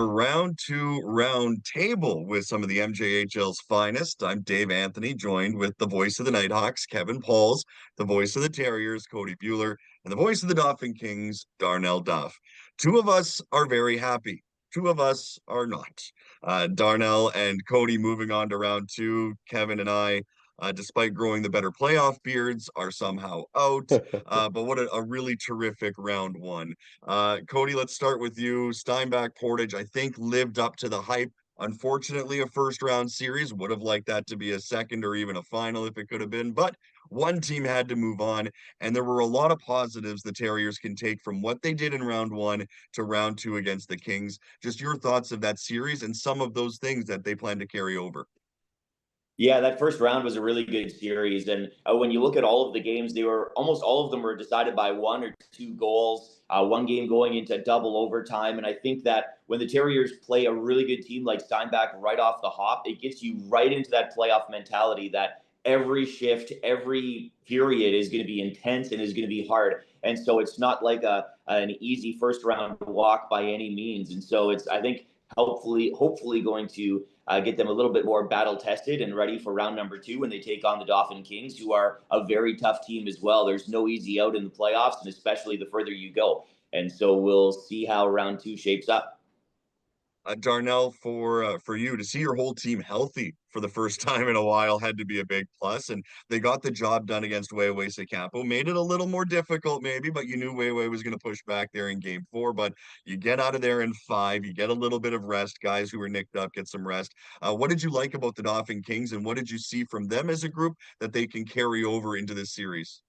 our round two round table with some of the MJHL's finest. I'm Dave Anthony, joined with the voice of the Nighthawks, Kevin Pauls, the voice of the Terriers, Cody Bueller, and the voice of the Dauphin Kings, Darnell Duff. Two of us are very happy. Two of us are not. Darnell and Cody moving on to round two. Kevin and I, despite growing the better playoff beards, are somehow out. But what a really terrific round one. Cody, let's start with you. Steinbach Portage, I think, lived up to the hype. Unfortunately, a first round series. Would have liked that to be a second or even a final if it could have been. But one team had to move on. And there were a lot of positives the Terriers can take from what they did in round one to round two against the Kings. Just your thoughts of that series and some of those things that they plan to carry over. Yeah, that first round was a really good series. And when you look at all of the games, they were almost all of them were decided by one or two goals, one game going into double overtime. And I think that when the Terriers play a really good team like Steinbach right off the hop, it gets you right into that playoff mentality that every shift, every period is going to be intense and is going to be hard. And so it's not like an easy first round walk by any means. And so it's, I think, hopefully going to get them a little bit more battle tested and ready for round number two when they take on the Dauphin Kings, who are a very tough team as well. There's no easy out in the playoffs, and especially the further you go. And so we'll see how round two shapes up. Darnell, for you to see your whole team healthy for the first time in a while had to be a big plus, and they got the job done against Wewe Capo. Made it a little more difficult, maybe, but you knew Wewe was going to push back there in Game 4. But you get out of there in 5, you get a little bit of rest. Guys who were nicked up get some rest. What did you like about the Dauphin Kings, and what did you see from them as a group that they can carry over into this series?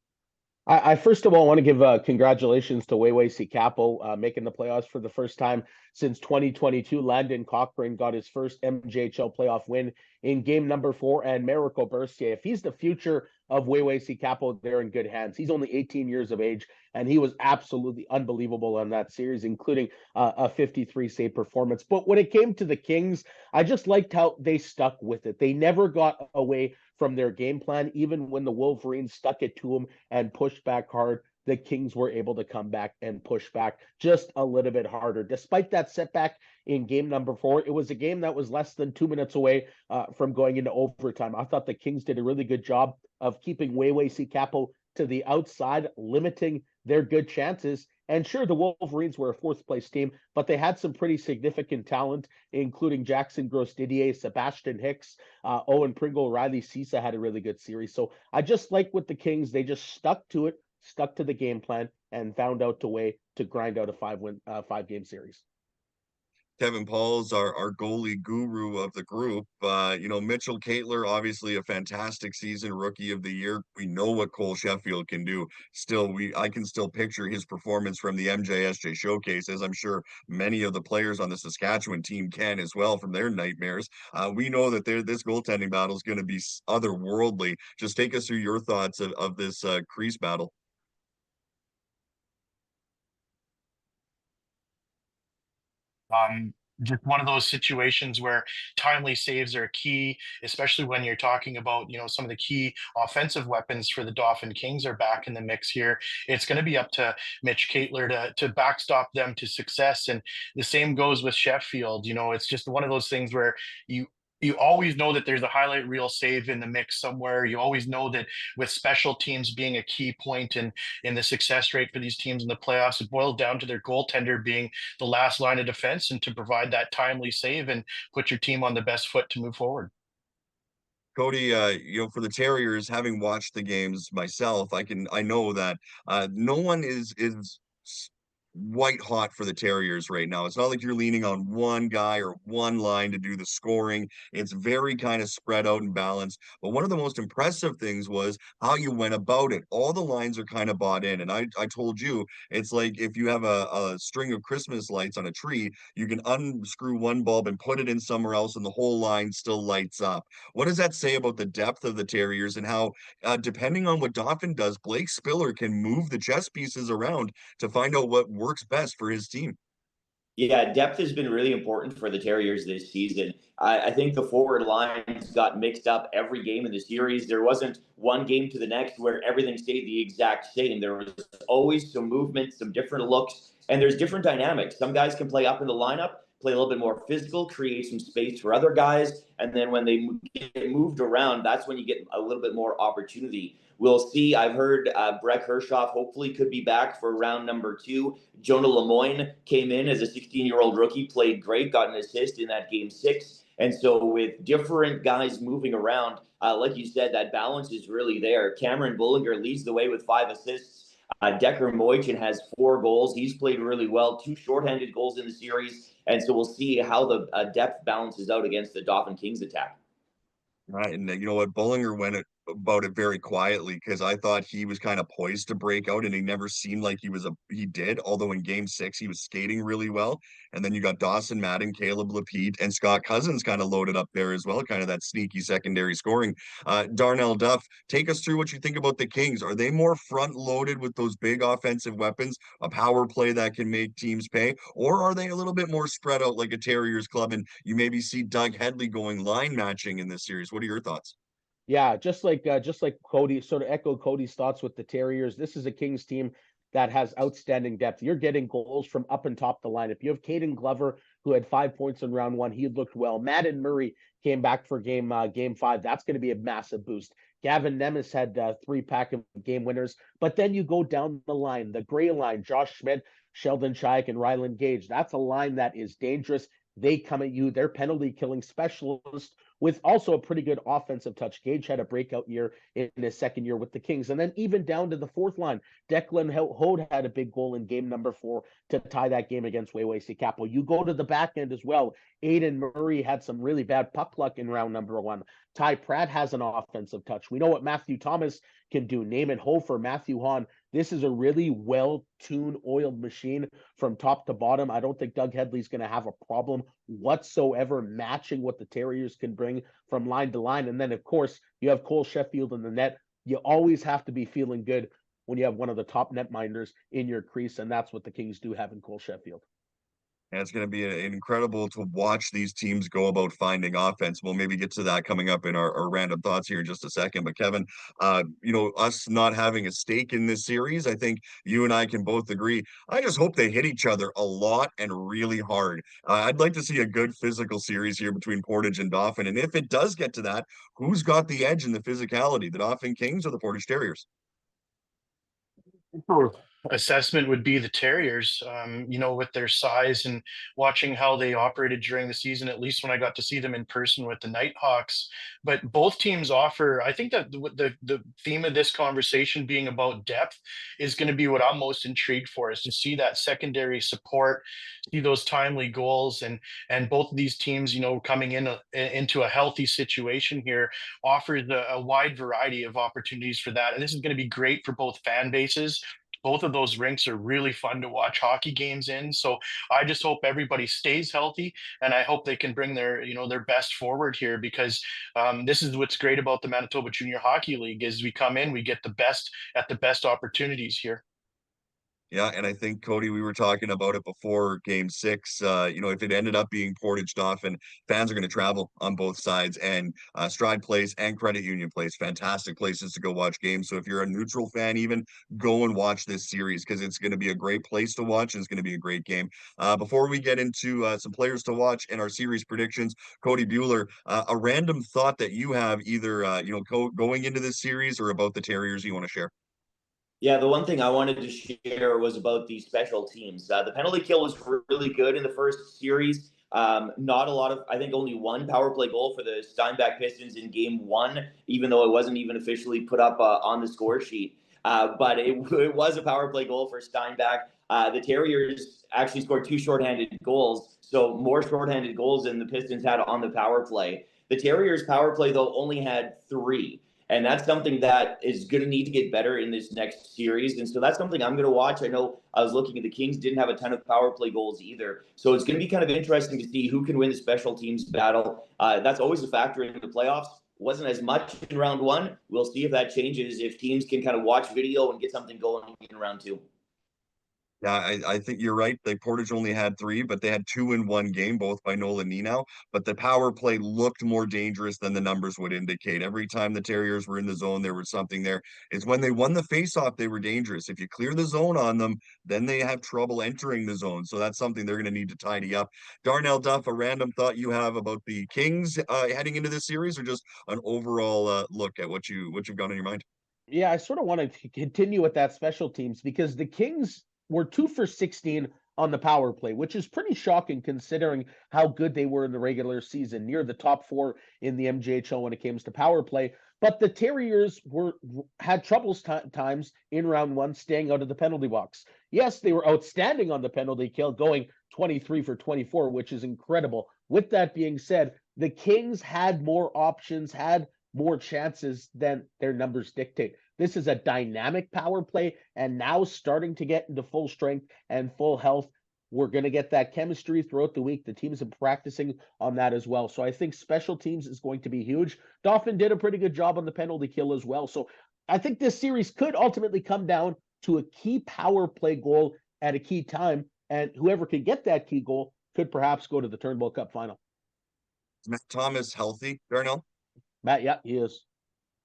I first of all want to give congratulations to Wewe Capo making the playoffs for the first time since 2022. Landon Cochran got his first MJHL playoff win in game number 4, and Mariko Bercier. If he's the future of Wewe Capo, they're in good hands. He's only 18 years of age, and he was absolutely unbelievable on that series, including a 53 save performance. But when it came to the Kings, I just liked how they stuck with it. They never got away from their game plan, even when the Wolverines stuck it to them and pushed back hard. The Kings were able to come back and push back just a little bit harder. Despite that setback in game number 4, it was a game that was less than 2 minutes away from going into overtime. I thought the Kings did a really good job of keeping Wewe Capo to the outside, limiting their good chances. And sure, the Wolverines were a fourth-place team, but they had some pretty significant talent, including Jackson Gross-Didier, Sebastian Hicks, Owen Pringle, Riley Cisa had a really good series. So I just like with the Kings, they just stuck to it, stuck to the game plan, and found out a way to grind out a 5-game series. Kevin Pauls, our goalie guru of the group. Mitchell Caitler, obviously a fantastic season, rookie of the year. We know what Cole Sheffield can do. Still, I can still picture his performance from the MJSJ showcase, as I'm sure many of the players on the Saskatchewan team can as well from their nightmares. We know that this goaltending battle is going to be otherworldly. Just take us through your thoughts of this crease battle. Just one of those situations where timely saves are key, especially when you're talking about, some of the key offensive weapons for the Dauphin Kings are back in the mix here. It's going to be up to Mitch Caitler to backstop them to success. And the same goes with Sheffield. It's just one of those things where you always know that there's a highlight reel save in the mix somewhere. You always know that with special teams being a key point in the success rate for these teams in the playoffs, it boils down to their goaltender being the last line of defense and to provide that timely save and put your team on the best foot to move forward. Cody, for the Terriers, having watched the games myself, I know that no one is white hot for the Terriers right now. It's not like you're leaning on one guy or one line to do the scoring. It's very kind of spread out and balanced. But one of the most impressive things was how you went about it. All the lines are kind of bought in. And I told you, it's like if you have a string of Christmas lights on a tree, you can unscrew one bulb and put it in somewhere else, and the whole line still lights up. What does that say about the depth of the Terriers and how, depending on what Dauphin does, Blake Spiller can move the chess pieces around to find out what works best for his team? Yeah, depth has been really important for the Terriers this season. I think the forward lines got mixed up every game in the series. There wasn't one game to the next where everything stayed the exact same. There was always some movement, some different looks, and there's different dynamics. Some guys can play up in the lineup, play a little bit more physical, create some space for other guys. And then when they get moved around, that's when you get a little bit more opportunity. We'll see. I've heard Breck Hershoff hopefully could be back for round number 2. Jonah Lemoyne came in as a 16-year-old rookie, played great, got an assist in that game 6. And so with different guys moving around, like you said, that balance is really there. Cameron Bullinger leads the way with 5 assists. Decker Moichin has 4 goals. He's played really well, 2 shorthanded goals in the series. And so we'll see how the depth balances out against the Dauphin Kings attack. Right. And you know what? Bullinger went about it very quietly because I thought he was kind of poised to break out and he never seemed like he did. Although in game 6, he was skating really well. And then you got Dawson Madden, Caleb Lapete, and Scott Cousins kind of loaded up there as well, kind of that sneaky secondary scoring. Darnell Duff, take us through what you think about the Kings. Are they more front loaded with those big offensive weapons, a power play that can make teams pay? Or are they a little bit more spread out like a Terriers club and you maybe see Doug Headley going line matching in this series? What are your thoughts? Yeah, just like Cody, sort of echo Cody's thoughts with the Terriers. This is a Kings team that has outstanding depth. You're getting goals from up and top the lineup. You have Caden Glover, who had 5 points in round 1. He looked well. Madden Murray came back for game 5. That's going to be a massive boost. Gavin Nemes had 3 pack of game winners. But then you go down the line, the gray line, Josh Schmidt, Sheldon Shaik, and Ryland Gage. That's a line that is dangerous. They come at you. They're penalty killing specialists with also a pretty good offensive touch. Gage had a breakout year in his second year with the Kings. And then even down to the 4th line, Declan Hode had a big goal in game number 4 to tie that game against Wayway Capital. You go to the back end as well. Aiden Murray had some really bad puck luck in round number 1. Ty Pratt has an offensive touch. We know what Matthew Thomas can do. Naaman Hofer, Matthew Hahn. This is a really well-tuned, oiled machine from top to bottom. I don't think Doug Headley's going to have a problem whatsoever matching what the Terriers can bring from line to line. And then, of course, you have Cole Sheffield in the net. You always have to be feeling good when you have one of the top netminders in your crease, and that's what the Kings do have in Cole Sheffield. And it's going to be incredible to watch these teams go about finding offense. We'll maybe get to that coming up in our random thoughts here in just a second. But Kevin, you know, us not having a stake in this series, I think you and I can both agree. I just hope they hit each other a lot and really hard. I'd like to see a good physical series here between Portage and Dauphin. And if it does get to that, who's got the edge in the physicality, the Dauphin Kings or the Portage Terriers? Assessment would be the Terriers, you know, with their size and watching how they operated during the season, at least when I got to see them in person with the Nighthawks. But both teams offer, I think that the theme of this conversation being about depth is going to be what I'm most intrigued for, is to see that secondary support, see those timely goals, and both of these teams, you know, coming into a healthy situation here offers a wide variety of opportunities for that. And this is going to be great for both fan bases. Both of those rinks are really fun to watch hockey games in. So I just hope everybody stays healthy, and I hope they can bring their, you know, their best forward here, because this is what's great about the Manitoba Junior Hockey League is we come in, we get the best at the best opportunities here. Yeah, and I think, Cody, we were talking about it before game 6. You know, if it ended up being Portage Dauphin, fans are going to travel on both sides, and Stride Place and Credit Union Place, fantastic places to go watch games. So if you're a neutral fan, even go and watch this series because it's going to be a great place to watch and it's going to be a great game. Before we get into some players to watch and our series predictions, Cody Bueller, a random thought that you have either, you know, going into this series or about the Terriers you want to share? Yeah, the one thing I wanted to share was about the special teams. The penalty kill was really good in the first series. Not a lot of, I think only 1 power play goal for the Steinbach Pistons in game 1, even though it wasn't even officially put up on the score sheet. But it was a power play goal for Steinbach. The Terriers actually scored 2 shorthanded goals, so more shorthanded goals than the Pistons had on the power play. The Terriers' power play, though, only had 3. And that's something that is going to need to get better in this next series. And so that's something I'm going to watch. I know I was looking at the Kings didn't have a ton of power play goals either. So it's going to be kind of interesting to see who can win the special teams battle. That's always a factor in the playoffs. Wasn't as much in round 1. We'll see if that changes, if teams can kind of watch video and get something going in round 2. Yeah, I think you're right. They Portage only had three, but they had two in one game, both by Nolan Ninow. But the power play looked more dangerous than the numbers would indicate. Every time the Terriers were in the zone, there was something there. It's when they won the faceoff, they were dangerous. If you clear the zone on them, then they have trouble entering the zone. So that's something they're going to need to tidy up. Darnell Duff, a random thought you have about the Kings heading into this series, or just an overall look at what you've got in your mind? Yeah, I sort of want to continue with that special teams because the Kings were 2 for 16 on the power play, which is pretty shocking considering how good they were in the regular season, near the top four in the MJHL when it comes to power play. But the Terriers had troubles times in round one, staying out of the penalty box. Yes, they were outstanding on the penalty kill, going 23 for 24, which is incredible. With that being said, the Kings had more options, had more chances than their numbers dictate. This is a dynamic power play, and now starting to get into full strength and full health. We're going to get that chemistry throughout the week. The teams are practicing on that as well. So I think special teams is going to be huge. Dauphin did a pretty good job on the penalty kill as well. So I think this series could ultimately come down to a key power play goal at a key time. And whoever can get that key goal could perhaps go to the Turnbull Cup final. Is Matt Thomas healthy, Darnell? Matt, yeah, he is.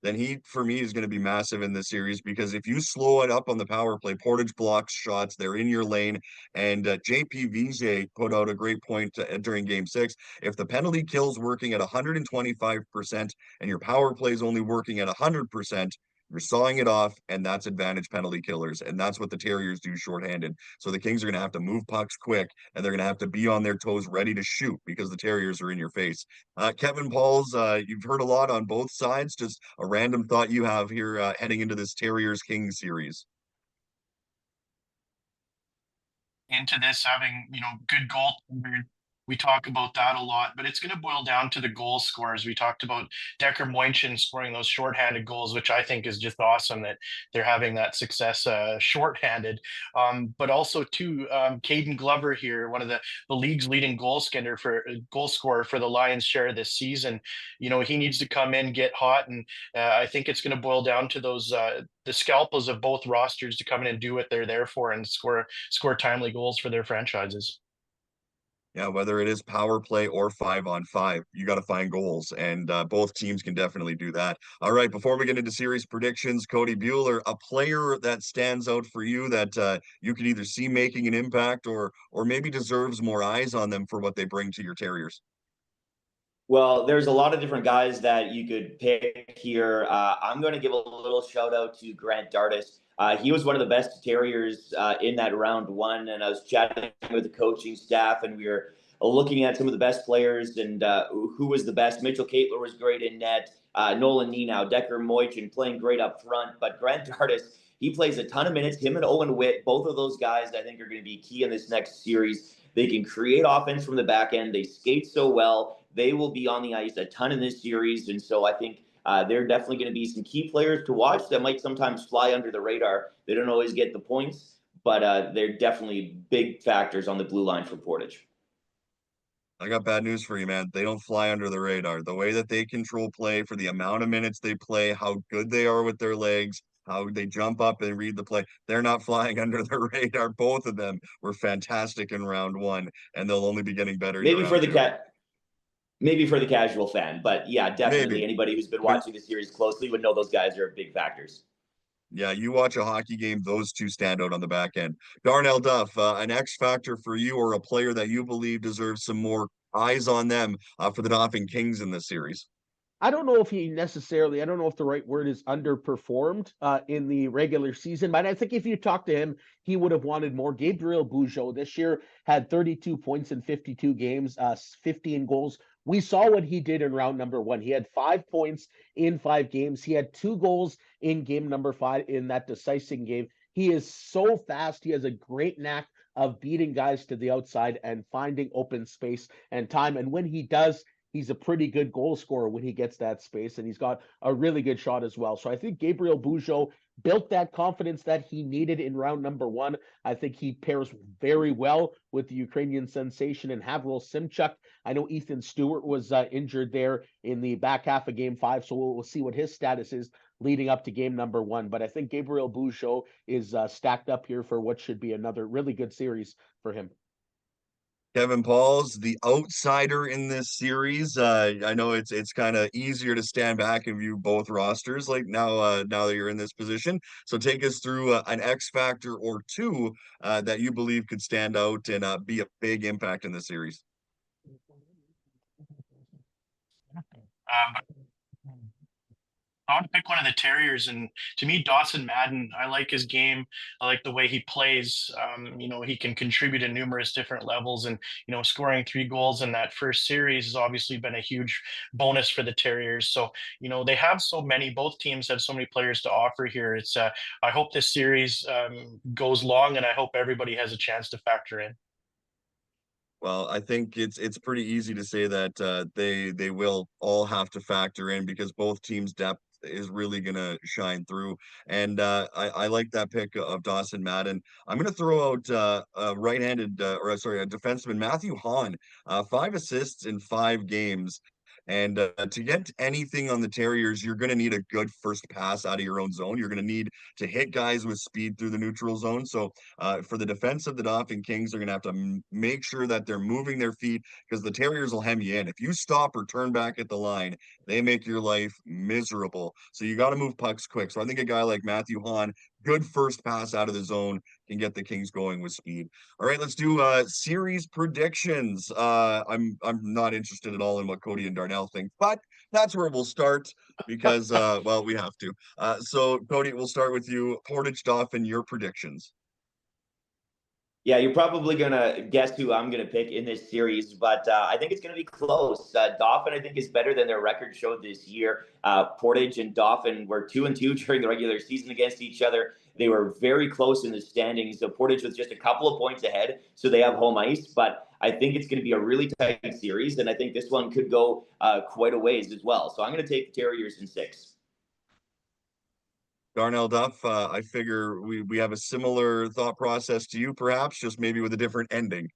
Then he, for me, is going to be massive in this series because if you slow it up on the power play, Portage blocks shots, they're in your lane. And JP Vijay put out a great point during game six. If the penalty kill's working at 125% and your power play is only working at 100%, you're sawing it off, and that's advantage penalty killers. And that's what the Terriers do shorthanded. So the Kings are going to have to move pucks quick, and they're going to have to be on their toes ready to shoot because the Terriers are in your face. Kevin Pauls, you've heard a lot on both sides. Just a random thought you have here heading into this Terriers Kings series. Into this having, good goaltenders. We talk about that a lot, but it's going to boil down to the goal scorers. We talked about Decker Moinchin scoring those shorthanded goals, which I think is just awesome that they're having that success shorthanded. But also too, Caden Glover here, one of the league's leading goal scorer for the Lions share this season. He needs to come in, get hot, and I think it's going to boil down to those the scalpels of both rosters to come in and do what they're there for and score timely goals for their franchises. Yeah, whether it is power play or 5-on-5, you got to find goals, and both teams can definitely do that. All right, before we get into series predictions, Cody Bueller, a player that stands out for you that you could either see making an impact or maybe deserves more eyes on them for what they bring to your Terriers. Well, there's a lot of different guys that you could pick here. I'm going to give a little shout out to Grant Dardis. He was one of the best Terriers in that round one, and I was chatting with the coaching staff, and we were looking at some of the best players and who was the best. Mitchell Caitler was great in net. Nolan Ninow, Decker Moinchin playing great up front, but Grant Dardis, he plays a ton of minutes. Him and Owen Witt, both of those guys, I think are going to be key in this next series. They can create offense from the back end. They skate so well. They will be on the ice a ton in this series, and so I think they're definitely going to be some key players to watch that might sometimes fly under the radar. They don't always get the points, but they're definitely big factors on the blue line for Portage. I got bad news for you, man. They don't fly under the radar. The way that they control play for the amount of minutes they play, how good they are with their legs, how they jump up and read the play, they're not flying under the radar. Both of them were fantastic in round one, and they'll only be getting better. Maybe for the casual fan, but yeah, definitely Maybe. Anybody who's been watching the series closely would know those guys are big factors. Yeah, you watch a hockey game, those two stand out on the back end. Darnell Duff, an X factor for you or a player that you believe deserves some more eyes on them for the Dauphin Kings in this series? I don't know if I don't know if the right word is underperformed in the regular season, but I think if you talk to him, he would have wanted more. Gabriel Bugeaud this year had 32 points in 52 games, 15 goals. We saw what he did in round number one. He had 5 points in 5 games. He had 2 goals in game number 5 in that decisive game. He is so fast. He has a great knack of beating guys to the outside and finding open space and time. And when he does, he's a pretty good goal scorer when he gets that space, and he's got a really good shot as well. So I think Gabriel Bugeaud built that confidence that he needed in round number one. I think he pairs very well with the Ukrainian sensation and Havril Simchuk. I know Ethan Stewart was injured there in the back half of game 5, so we'll see what his status is. leading up to game number 1. But I think Gabriel Bougeot is stacked up here for what should be another really good series for him. Kevin Paul's the outsider in this series. I know it's kind of easier to stand back and view both rosters like now that you're in this position. So take us through an X factor or two that you believe could stand out and be a big impact in the series. I want to pick one of the Terriers, and to me, Dawson Madden. I like his game. I like the way he plays. He can contribute in numerous different levels, and scoring 3 goals in that first series has obviously been a huge bonus for the Terriers. So they have so many. Both teams have so many players to offer here. It's I hope this series goes long, and I hope everybody has a chance to factor in. Well, I think it's pretty easy to say that they will all have to factor in because both teams' depth is really gonna shine through. And I like that pick of Dawson Madden. I'm gonna throw out a right-handed a defenseman, Matthew Hahn, 5 assists in 5 games. And to get anything on the Terriers, you're going to need a good first pass out of your own zone. You're going to need to hit guys with speed through the neutral zone. So for the defense of the Dauphin Kings, they're going to have to make sure that they're moving their feet because the Terriers will hem you in. If you stop or turn back at the line, they make your life miserable. So you got to move pucks quick. So I think a guy like Matthew Hahn, good first pass out of the zone, can get the Kings going with speed. All right, let's do series predictions. I'm not interested at all in what Cody and Darnell think, but that's where we'll start because well, we have to. So Cody, we'll start with you. Portage Dauphin, your predictions. Yeah, you're probably gonna guess who I'm gonna pick in this series, but I think it's gonna be close. Dauphin, I think, is better than their record showed this year. Portage and Dauphin were 2-2 during the regular season against each other. They were very close in the standings. So Portage was just a couple of points ahead, so they have home ice. But I think it's going to be a really tight series, and I think this one could go quite a ways as well. So I'm going to take the Terriers in 6. Darnell Duff, I figure we have a similar thought process to you, perhaps, just maybe with a different ending.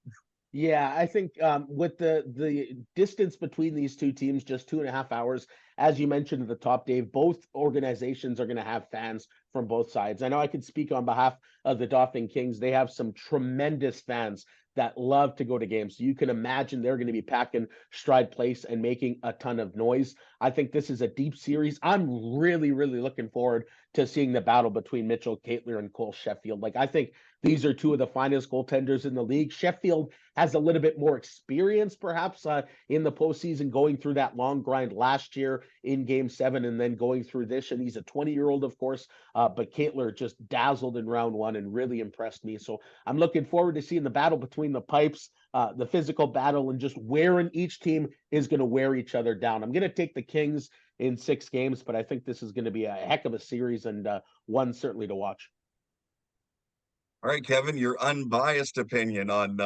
Yeah, I think with the distance between these two teams, just 2.5 hours, as you mentioned at the top, Dave, both organizations are going to have fans from both sides. I know I can speak on behalf of the Dauphin Kings. They have some tremendous fans that love to go to games. So you can imagine they're going to be packing Stride Place and making a ton of noise. I think this is a deep series. I'm really, really looking forward to seeing the battle between Mitchell Caitler and Cole Sheffield. Like, I think these are two of the finest goaltenders in the league. Sheffield has a little bit more experience, perhaps, in the postseason, going through that long grind last year in Game 7 and then going through this. And he's a 20-year-old, of course, but Caitler just dazzled in round 1 and really impressed me. So I'm looking forward to seeing the battle between the pipes, the physical battle, and just wherein each team is going to wear each other down. I'm going to take the Kings in 6 games, but I think this is going to be a heck of a series and one certainly to watch. All right, Kevin, your unbiased opinion on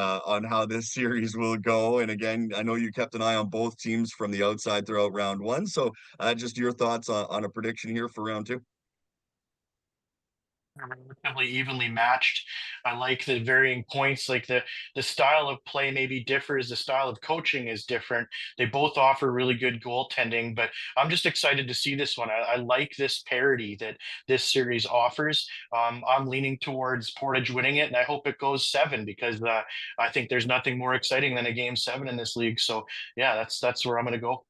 how this series will go. And again, I know you kept an eye on both teams from the outside throughout round 1. So just your thoughts on a prediction here for round 2. Relatively evenly matched. I like the varying points. Like the style of play maybe differs. The style of coaching is different. They both offer really good goaltending, but I'm just excited to see this one. I like this parity that this series offers. I'm leaning towards Portage winning it, and I hope it goes 7 because I think there's nothing more exciting than a game 7 in this league. So yeah, that's where I'm gonna go.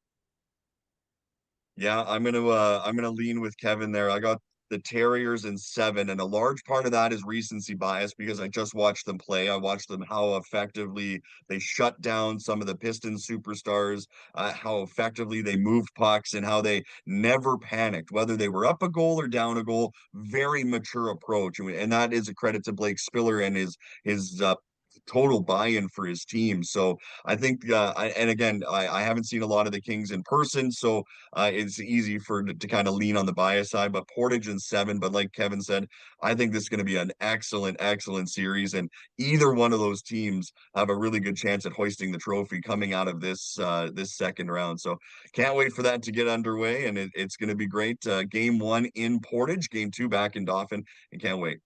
Yeah, I'm gonna lean with Kevin there. I got the Terriers in 7, and a large part of that is recency bias because I just watched them play. I watched them how effectively they shut down some of the Pistons superstars, how effectively they moved pucks, and how they never panicked, whether they were up a goal or down a goal. Very mature approach, and that is a credit to Blake Spiller and his total buy-in for his team. So I think, and again, I haven't seen a lot of the Kings in person, so it's easy to kind of lean on the bias side. But Portage in 7, but like Kevin said, I think this is going to be an excellent, excellent series, and either one of those teams have a really good chance at hoisting the trophy coming out of this second round. So can't wait for that to get underway, and it's going to be great. Game 1 in Portage, Game 2 back in Dauphin, and can't wait.